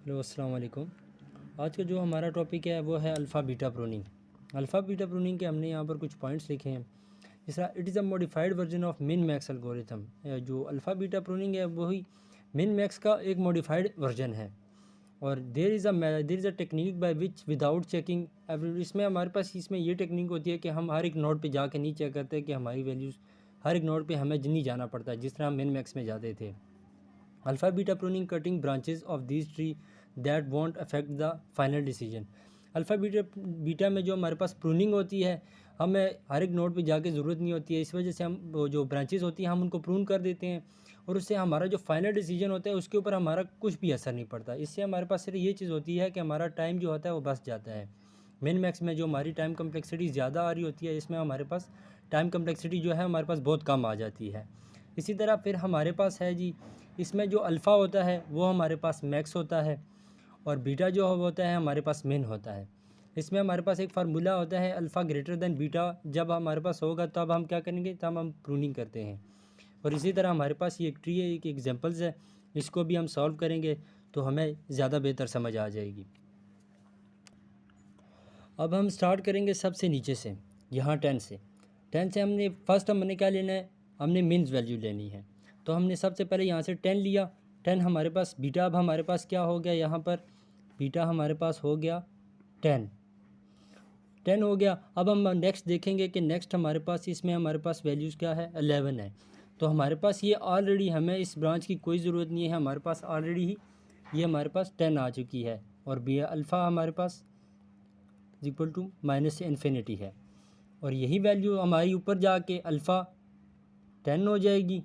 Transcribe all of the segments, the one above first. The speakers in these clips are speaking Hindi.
हेलो अस्सलाम वालेकुम। आज का जो हमारा टॉपिक है वो है alpha beta pruning. Alpha beta pruning के हमने यहाँ पर कुछ पॉइंट्स लिखे हैं। जिस तरह it is a modified version of min max algorithm. जो अल्फ़ा बीटा प्रूनिंग है वही मिन मैक्स का एक मॉडिफाइड वर्जन है। और there is a technique by which without checking every, इसमें हमारे पास इसमें ये टेक्निक होती है कि हम हर एक नोड पे जाके नहीं चेक करते कि हमारी वैल्यूज़ हर एक नोड पे हमें नहीं जाना पड़ता जिस तरह हम मिन मैक्स में जाते थे। Alpha beta pruning cutting branches of this tree that want affect the final decision. Alpha beta में जो हमारे पास प्रूनिंग होती है हमें हर एक नोड पे जाके ज़रूरत नहीं होती है। इस वजह से हम वो जो ब्रांचेज होती हैं हम उनको प्रून कर देते हैं और उससे हमारा जो फाइनल डिसीजन होता है उसके ऊपर हमारा कुछ भी असर नहीं पड़ता। इससे हमारे पास सिर्फ ये चीज़ होती है कि हमारा टाइम जो होता है वो बच जाता है। मिन मैक्स में जो हमारी टाइम कम्प्लेक्सिटी ज़्यादा आ रही होती है, इसमें हमारे पास टाइम कम्प्लेक्सिटी जो है हमारे पास बहुत कम आ जाती है। इसी तरह फिर हमारे पास है जी, इसमें जो अल्फ़ा होता है वो हमारे पास मैक्स होता है और बीटा जो होता है हमारे पास मिन होता है। इसमें हमारे पास एक फार्मूला होता है अल्फ़ा ग्रेटर देन बीटा, जब हमारे पास होगा तब हम क्या करेंगे, तब हम प्रूनिंग करते हैं। और इसी तरह हमारे पास ये एक ट्री है, एक एग्जांपल्स है, इसको भी हम सॉल्व करेंगे तो हमें ज़्यादा बेहतर समझ आ जाएगी। अब हम स्टार्ट करेंगे सबसे नीचे से, यहाँ 10 से। 10 से हमने क्या लेना है, हमने मीन्स वैल्यू लेनी है। तो हमने सबसे पहले यहाँ से 10 लिया। 10 हमारे पास बीटा, अब हमारे पास क्या हो गया, यहाँ पर बीटा हमारे पास हो गया 10 हो गया। अब हम नेक्स्ट देखेंगे कि नेक्स्ट हमारे पास इसमें हमारे पास वैल्यूज़ क्या है, 11 है। तो हमारे पास ये ऑलरेडी, हमें इस ब्रांच की कोई ज़रूरत नहीं है, हमारे पास ऑलरेडी ही ये हमारे पास 10 आ चुकी है। और बी अल्फ़ा हमारे पास इक्वल टू माइनस इन्फिनिटी है और यही वैल्यू हमारी ऊपर जाके अल्फ़ा 10 हो जाएगी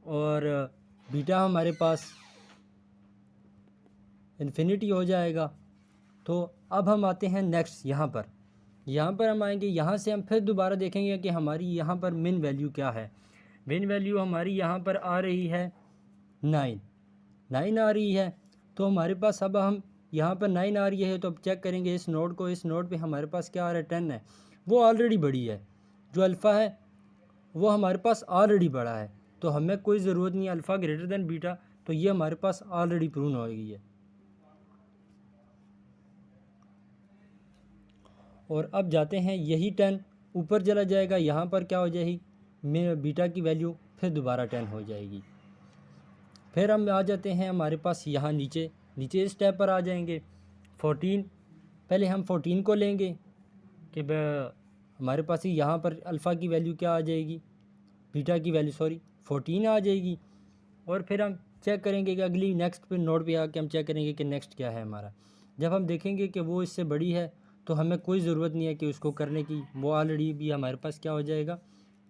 और बीटा हमारे पास इन्फिनिटी हो जाएगा। तो अब हम आते हैं नेक्स्ट, यहाँ पर हम आएंगे। यहाँ से हम फिर दोबारा देखेंगे कि हमारी यहाँ पर मिन वैल्यू क्या है। मिन वैल्यू हमारी यहाँ पर आ रही है 9 आ रही है। तो हमारे पास अब हम यहाँ पर 9 आ रही है तो अब चेक करेंगे इस नोड को। इस नोड पे हमारे पास क्या आ रहा है, 10 है, वो ऑलरेडी बड़ी है। जो अल्फ़ा है वो हमारे पास ऑलरेडी बड़ा है, तो हमें कोई ज़रूरत नहीं है अल्फ़ा ग्रेटर देन बीटा, तो ये हमारे पास ऑलरेडी प्रूव हो गई है। और अब जाते हैं, यही 10 ऊपर चला जाएगा, यहाँ पर क्या हो जाएगी, बीटा की वैल्यू फिर दोबारा 10 हो जाएगी। फिर हम आ जाते हैं हमारे पास यहाँ नीचे इस स्टेप पर आ जाएंगे 14। पहले हम 14 को लेंगे कि हमारे पास ही यहाँ पर अल्फ़ा की वैल्यू क्या आ जाएगी, बीटा की वैल्यू 14 आ जाएगी। और फिर हम चेक करेंगे कि अगली नेक्स्ट पे नोड पे आके हम चेक करेंगे कि नेक्स्ट क्या है हमारा। जब हम देखेंगे कि वो इससे बड़ी है तो हमें कोई ज़रूरत नहीं है कि उसको करने की, वो ऑलरेडी भी हमारे पास क्या हो जाएगा,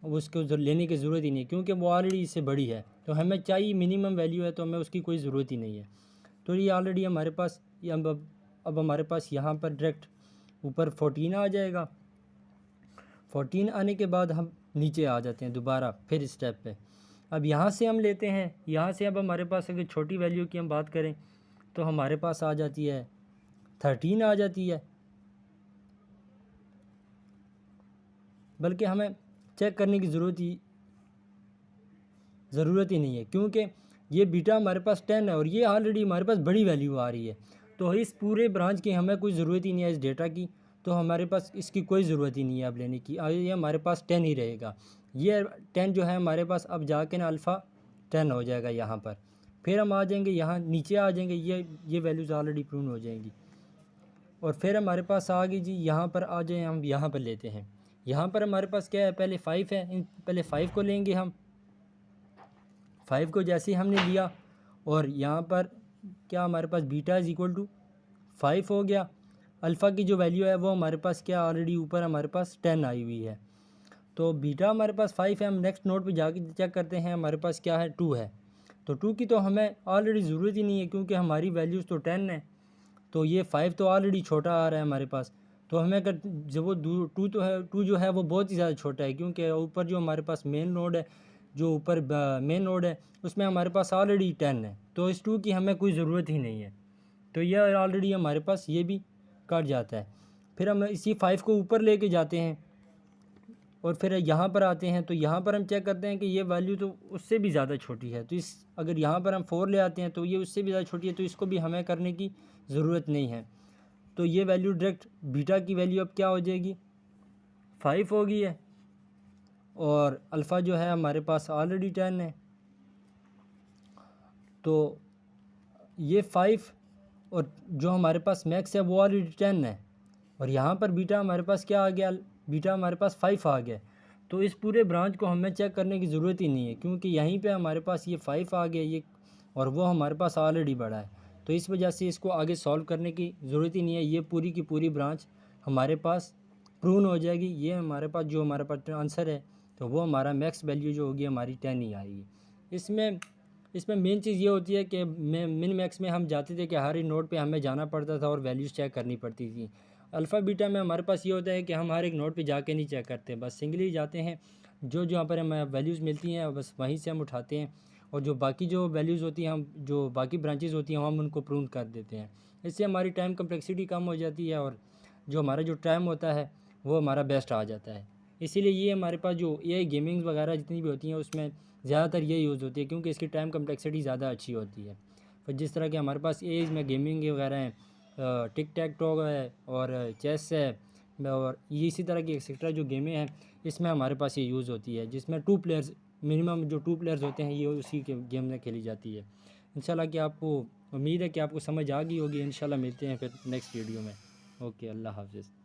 वो उसको लेने की ज़रूरत ही नहीं है क्योंकि वो ऑलरेडी इससे बड़ी है। तो हमें चाहिए मिनिमम वैल्यू है तो हमें उसकी कोई ज़रूरत ही नहीं है। तो ये ऑलरेडी हमारे पास ये अब हमारे पास यहाँ पर डायरेक्ट ऊपर 14 आ जाएगा। 14 आने के बाद हम नीचे आ जाते हैं दोबारा फिर स्टेप पे। अब यहाँ से हम लेते हैं, यहाँ से अब हमारे पास अगर छोटी वैल्यू की हम बात करें तो हमारे पास आ जाती है 13 आ जाती है। बल्कि हमें चेक करने की ज़रूरत ही नहीं है क्योंकि ये बीटा हमारे पास 10 है और ये ऑलरेडी हमारे पास बड़ी वैल्यू आ रही है। तो इस पूरे ब्रांच की हमें कोई ज़रूरत ही नहीं है इस डेटा की, तो हमारे पास इसकी कोई ज़रूरत ही नहीं है अब लेने की। ये हमारे पास 10 ही रहेगा। ये 10 जो है हमारे पास अब जाके ना अल्फ़ा 10 हो जाएगा यहाँ पर। फिर हम आ जाएंगे यहाँ नीचे आ जाएंगे, ये वैल्यूज़ ऑलरेडी प्रूव हो जाएंगी। और फिर हमारे पास आ गई जी, यहाँ पर आ जाए, हम यहाँ पर लेते हैं। यहाँ पर हमारे पास क्या है, पहले 5 है, पहले 5 को लेंगे हम। 5 को जैसे ही हमने लिया और यहाँ पर क्या हमारे पास बीटा इज़ इक्वल टू 5 हो गया। अल्फ़ा की जो वैल्यू है वो हमारे पास क्या ऑलरेडी ऊपर हमारे पास 10 आई हुई है। तो बीटा हमारे पास 5 है। हम नेक्स्ट नोट पे जाके चेक करते हैं हमारे पास क्या है, 2 है। तो 2 की तो हमें ऑलरेडी ज़रूरत ही नहीं है क्योंकि हमारी वैल्यूज़ तो 10 है। तो ये 5 तो ऑलरेडी छोटा आ रहा है हमारे पास। तो हमें अगर जब वो 2 तो है, 2 जो है वो बहुत ही ज़्यादा छोटा है क्योंकि ऊपर जो हमारे पास मेन नोड है, जो ऊपर मेन नोड है उसमें हमारे पास ऑलरेडी 10 है। तो इस 2 की हमें कोई ज़रूरत ही नहीं है। तो यह ऑलरेडी हमारे पास ये भी कट जाता है। फिर हम इसी 5 को ऊपर लेके जाते हैं और फिर यहाँ पर आते हैं तो यहाँ पर हम चेक करते हैं कि ये वैल्यू तो उससे भी ज़्यादा छोटी है, तो इस अगर यहाँ पर हम 4 ले आते हैं तो ये उससे भी ज़्यादा छोटी है, तो इसको भी हमें करने की ज़रूरत नहीं है। तो ये वैल्यू डायरेक्ट बीटा की वैल्यू अब क्या हो जाएगी, 5 हो गई है, और अल्फ़ा जो है हमारे पास ऑलरेडी 10 है। तो ये 5 और जो हमारे पास मैक्स है वो ऑलरेडी 10 है, और यहाँ पर बीटा हमारे पास क्या आ गया, बीटा हमारे पास 5 आ गया। तो इस पूरे ब्रांच को हमें चेक करने की ज़रूरत ही नहीं है, क्योंकि यहीं पे हमारे पास ये 5 आ गया ये, और वो हमारे पास ऑलरेडी बड़ा है। तो इस वजह से इसको आगे सॉल्व करने की ज़रूरत ही नहीं है, ये पूरी की पूरी ब्रांच हमारे पास प्रूवन हो जाएगी। ये हमारे पास जो हमारे पास आंसर है तो वो हमारा मैक्स वैल्यू जो होगी हमारी 10 ही आएगी। इसमें मेन चीज़ ये होती है कि मिन मैक्स में हम जाते थे कि हर एक नोड पे हमें जाना पड़ता था और वैल्यूज़ चेक करनी पड़ती थी। अल्फ़ा बीटा में हमारे पास ये होता है कि हम हर एक नोड पे जाके नहीं चेक करते, बस सिंगली जाते हैं, जो यहाँ पर हमें वैल्यूज़ मिलती हैं बस वहीं से हम उठाते हैं, और जो बाकी जो वैल्यूज़ होती हैं हम जो बाकी ब्रांचेज़ होती हैं हम उनको प्रूव कर देते हैं। इससे हमारी टाइम कम्प्लेक्सिटी कम हो जाती है, और जो हमारा जो टाइम होता है वो हमारा बेस्ट आ जाता है। इसीलिए ये हमारे पास जो एआई गेमिंग्स वगैरह जितनी भी होती हैं उसमें ज़्यादातर ये यूज़ होती है, क्योंकि इसकी टाइम कम्प्लेक्सिटी ज़्यादा अच्छी होती है। फिर जिस तरह के हमारे पास एज में गेमिंग वगैरह हैं, टिक टैक टॉक है और चेस है, और ये इसी तरह की एक्सेट्रा जो गेमें हैं इसमें हमारे पास ये यूज़ होती है, जिसमें 2 प्लेयर्स मिनिमम जो 2 प्लेयर्स होते हैं ये उसी के गेम में खेली जाती है। इंशाल्लाह कि आपको उम्मीद है कि आपको समझ आ गई होगी। इंशाल्लाह मिलते हैं फिर नेक्स्ट वीडियो में। ओके, अल्लाह हाफ़िज़।